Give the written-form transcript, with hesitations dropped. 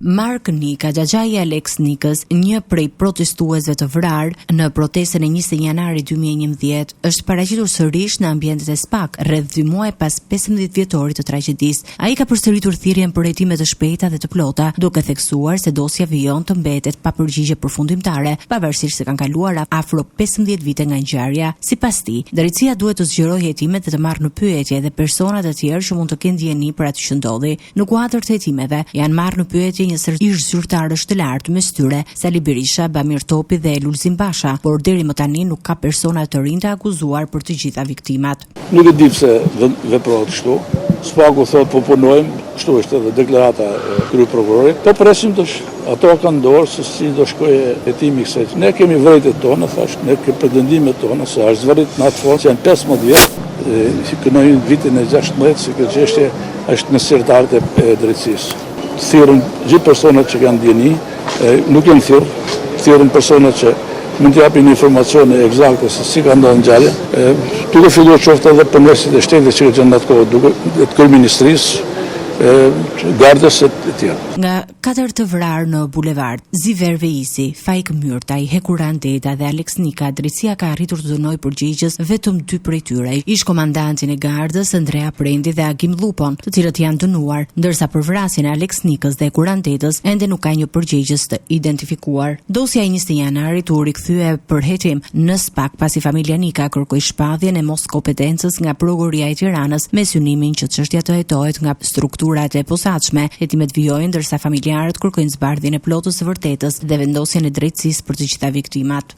Mark Nika, xhaxhai i Alex Nikës, një prej protestuesve të vrarë në protestën e 20 janarit 2011, është paraqitur sërish në ambientet e SPAK, rreth 2 muaj pas 15 vjetorit të tragjedisë. Ai ka përsëritur thirrjen për hetime të shpejta dhe të plota, duke theksuar se dosja vijon të mbetet pa përgjigje përfundimtare, pavarësisht se kanë kaluar afro 15 vite nga ngjarja. Sipas tij, drejtësia duhet të zgjerojë hetimet dhe të marrë në pyetje edhe personat e tjerë që mund të kenë ndjeni për atë që ndodhi. Në kuadër të hetimeve janë marrë në pyetje një sër ish zyrtarësh të lartë, mes tyre Sali Berisha, Bamir Topi dhe Lulzim Basha, por deri më tani nuk ka persona të rinj të akuzuar për të gjitha viktimat. Nuk e di pse veprohet kështu. SPAK-u thotë po punojmë, kështu është edhe deklarata e kryeprokurorit. Po presim tash. Ato kanë dorë se si do shkojë hetimi i kësaj. Ne kemi vërejtjet tona, thash, ne kemi pretendimet tona se është zvërit në atë forcë janë 15 vjet. Kënojnë vitin e 16, se kjo çështje është në sirtarët e drejtësisë. Thirrën gjithë personat që kanë ndjeni, nuk janë thirrën personat që mund të japin informacione eksakte se si ka ndodhur ngjarja. Duke filluar qoftë edhe përmbledhjet e shtetit që kanë në atë kohë, duke të kryeministrisë, gardës e tjerë. Nga 4 të vrarë në bulevard, Ziver Veisi, Faik Myrtaj, Hekuran Deda dhe Alex Nika, drejtësia ka arritur të dënojë përgjegjës vetëm 2 prej tyre, ish komandantin e gardës Andrea Prendi dhe Agim Lupon, të cilët janë dënuar, ndërsa për vrasjen e Alex Nikës dhe Hekuran Dedës ende nuk ka një përgjegjës të identifikuar. Dosja e 20 janarit u rikthye për hetim në SPAK pasi familja Nika kërkoi shpalljen e moskompetencës nga prokuroria e Tiranës me synimin që çështja të hetohet nga strukturat e posaçme. Hetimet vijojnë ndërsa familjarët kërkojnë zbardhjen e plotës së vërtetës dhe vendosjen e drejtësisë për të gjitha viktimat.